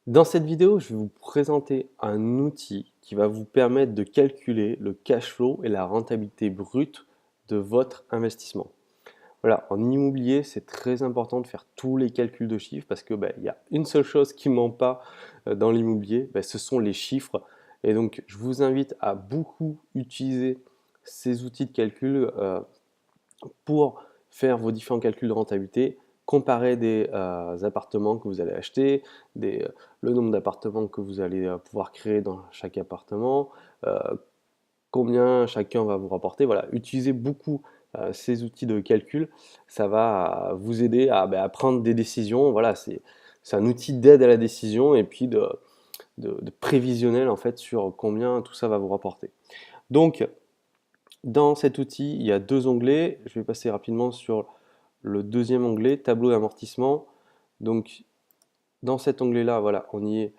Dans cette vidéo, je vais vous présenter un outil qui va vous permettre de calculer le cash flow et la rentabilité brute de votre investissement. Voilà, en immobilier, c'est très important de faire tous les calculs de chiffres parce que il y a une seule chose qui ne ment pas dans l'immobilier, ce sont les chiffres. Et donc, je vous invite à beaucoup utiliser ces outils de calcul pour faire vos différents calculs de rentabilité, comparer des appartements que vous allez acheter, le nombre d'appartements que vous allez pouvoir créer dans chaque appartement, euh, combien chacun va vous rapporter. Voilà, utilisez beaucoup ces outils de calcul, ça va vous aider à prendre des décisions. Voilà, c'est un outil d'aide à la décision et puis de prévisionnel en fait sur combien tout ça va vous rapporter. Donc, dans cet outil, il y a deux onglets. Je vais passer rapidement sur le deuxième onglet, tableau d'amortissement. Donc, dans cet onglet-là, voilà, on y est.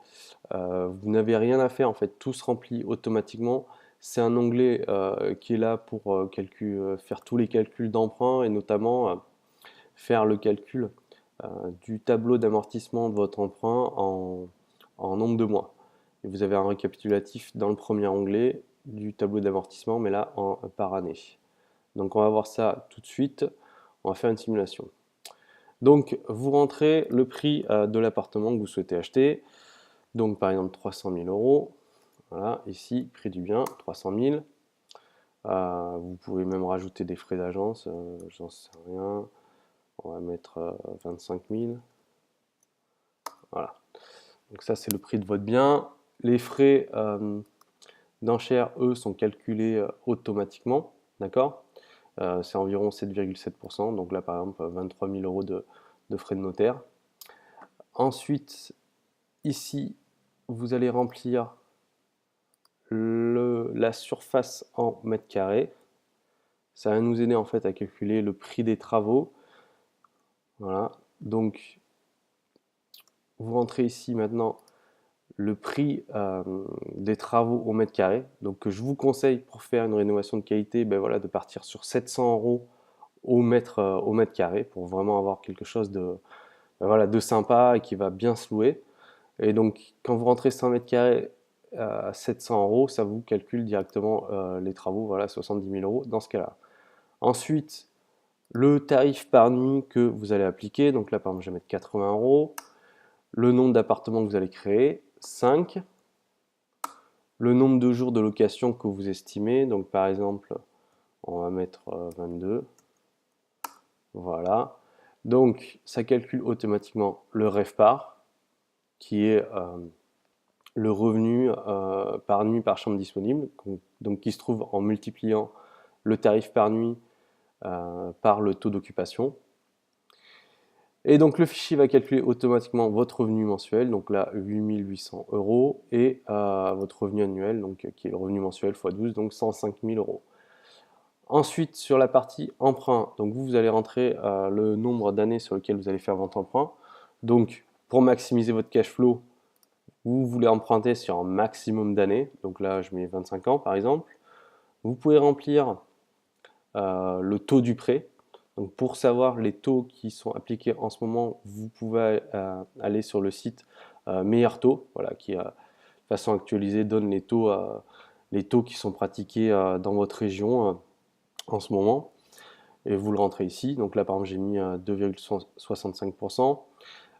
Vous n'avez rien à faire, en fait, tout se remplit automatiquement. C'est un onglet qui est là pour faire tous les calculs d'emprunt et notamment faire le calcul du tableau d'amortissement de votre emprunt en nombre de mois. Et vous avez un récapitulatif dans le premier onglet du tableau d'amortissement, mais là par année. Donc on va voir ça tout de suite. On va faire une simulation. Donc vous rentrez le prix de l'appartement que vous souhaitez acheter. Donc par exemple 300 000 euros. Voilà, ici, prix du bien, 300 000. Vous pouvez même rajouter des frais d'agence, j'en sais rien. On va mettre 25 000. Voilà. Donc ça, c'est le prix de votre bien. Les frais d'enchères, eux, sont calculés automatiquement. D'accord. C'est environ 7,7%. Donc là, par exemple, 23 000 euros de frais de notaire. Ensuite, ici, vous allez remplir la surface en mètres carrés. Ça va nous aider en fait à calculer le prix des travaux. Voilà. Donc, vous rentrez ici maintenant le prix des travaux au mètre carré. Donc, je vous conseille pour faire une rénovation de qualité, voilà, de partir sur 700 euros au mètre carré pour vraiment avoir quelque chose voilà, de sympa et qui va bien se louer. Et donc, quand vous rentrez 100 mètres carrés à 700 euros, ça vous calcule directement les travaux, voilà, 70 000 euros dans ce cas-là. Ensuite, le tarif par nuit que vous allez appliquer, donc là, par exemple, je vais mettre 80 euros. Le nombre d'appartements que vous allez créer, 5. Le nombre de jours de location que vous estimez, donc par exemple, on va mettre 22. Voilà. Donc, ça calcule automatiquement le REVPAR, qui est le revenu par nuit par chambre disponible, donc qui se trouve en multipliant le tarif par nuit par le taux d'occupation. Et donc le fichier va calculer automatiquement votre revenu mensuel, donc là 8 800 euros, et votre revenu annuel, donc qui est le revenu mensuel x 12, donc 105 000 euros. Ensuite, sur la partie emprunt, donc vous allez rentrer le nombre d'années sur lesquelles vous allez faire votre emprunt. Donc pour maximiser votre cash flow, vous voulez emprunter sur un maximum d'années, donc là je mets 25 ans par exemple. Vous pouvez remplir le taux du prêt. Donc pour savoir les taux qui sont appliqués en ce moment, vous pouvez aller sur le site Meilleur Taux, voilà, qui de façon actualisée donne les taux qui sont pratiqués dans votre région en ce moment. Et vous le rentrez ici. Donc là par exemple j'ai mis 2,65%.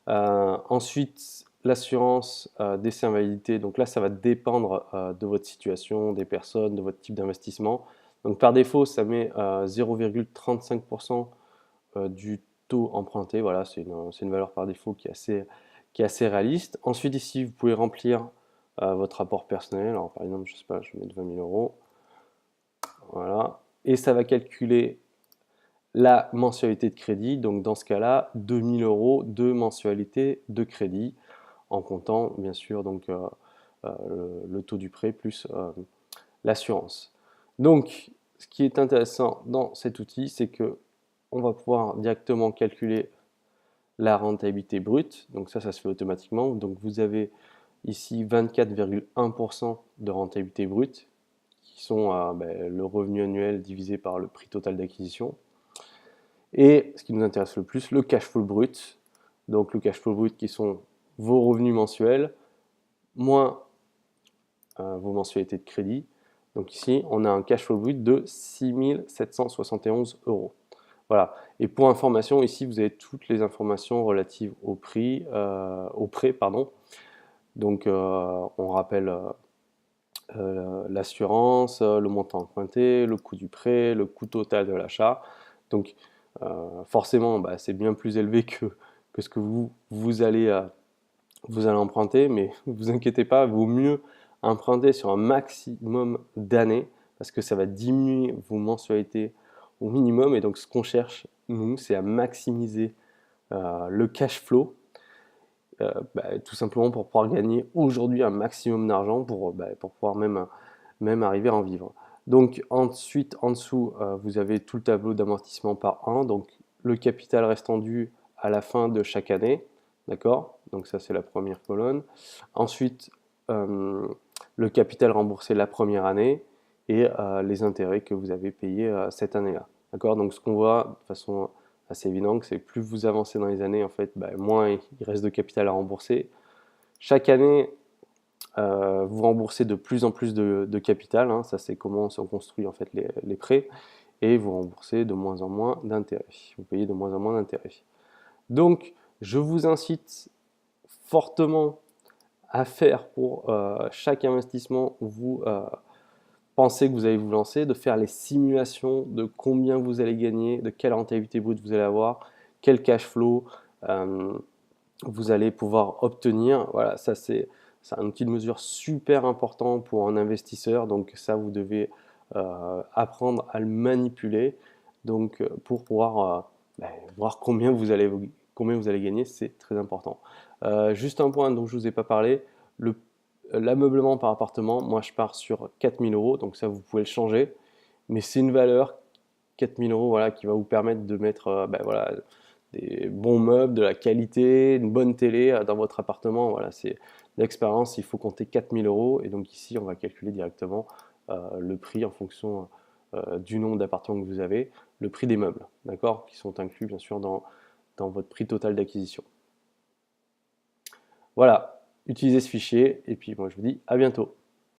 Ensuite, l'assurance décès invalidité, donc là ça va dépendre de votre situation, des personnes, de votre type d'investissement. Donc par défaut, ça met 0,35% du taux emprunté. Voilà, c'est une valeur par défaut qui est assez réaliste. Ensuite ici, vous pouvez remplir votre rapport personnel. Alors par exemple, je sais pas, je vais mettre 20 000 euros. Voilà. Et ça va calculer la mensualité de crédit. Donc dans ce cas-là, 2 000 euros de mensualité de crédit en comptant bien sûr donc le taux du prêt plus l'assurance. Donc ce qui est intéressant dans cet outil, c'est que on va pouvoir directement calculer la rentabilité brute. Donc ça se fait automatiquement. Donc vous avez ici 24,1% de rentabilité brute qui sont le revenu annuel divisé par le prix total d'acquisition. Et ce qui nous intéresse le plus, le cash flow brut. Donc le cash flow brut qui sont vos revenus mensuels moins vos mensualités de crédit. Donc ici, on a un cash flow brut de 6 771 euros. Voilà. Et pour information, ici, vous avez toutes les informations relatives au prix, au prêt, pardon. Donc, on rappelle l'assurance, le montant emprunté, le coût du prêt, le coût total de l'achat. Donc, forcément, bah, c'est bien plus élevé que ce que vous allez emprunter, mais ne vous inquiétez pas, il vaut mieux emprunter sur un maximum d'années parce que ça va diminuer vos mensualités au minimum. Et donc, ce qu'on cherche, nous, c'est à maximiser le cash flow, tout simplement pour pouvoir gagner aujourd'hui un maximum d'argent pour pouvoir même arriver à en vivre. Donc, ensuite, en dessous, vous avez tout le tableau d'amortissement par an. Donc, le capital restant dû à la fin de chaque année. D'accord? Donc ça, c'est la première colonne. Ensuite, le capital remboursé la première année et les intérêts que vous avez payés cette année-là. D'accord? Donc ce qu'on voit de façon assez évidente, c'est que plus vous avancez dans les années, en fait, moins il reste de capital à rembourser. Chaque année, vous remboursez de plus en plus de capital. Hein, ça, c'est comment sont construits en fait les prêts. Et vous remboursez de moins en moins d'intérêts. Vous payez de moins en moins d'intérêts. Donc, je vous incite fortement à faire pour chaque investissement où vous pensez que vous allez vous lancer, de faire les simulations de combien vous allez gagner, de quelle rentabilité brute vous allez avoir, quel cash flow vous allez pouvoir obtenir. Voilà, ça c'est un outil de mesure super important pour un investisseur. Donc ça, vous devez apprendre à le manipuler. Donc pour pouvoir voir combien vous allez gagner, c'est très important. Juste un point dont je ne vous ai pas parlé, l'ameublement par appartement, moi je pars sur 4 000 euros, donc ça vous pouvez le changer, mais c'est une valeur, 4 000 euros, voilà, qui va vous permettre de mettre voilà, des bons meubles, de la qualité, une bonne télé dans votre appartement. Voilà, c'est l'expérience, il faut compter 4 000 euros, et donc ici on va calculer directement le prix en fonction du nombre d'appartements que vous avez, le prix des meubles, d'accord, qui sont inclus bien sûr dans votre prix total d'acquisition. Voilà, utilisez ce fichier et puis moi je vous dis à bientôt.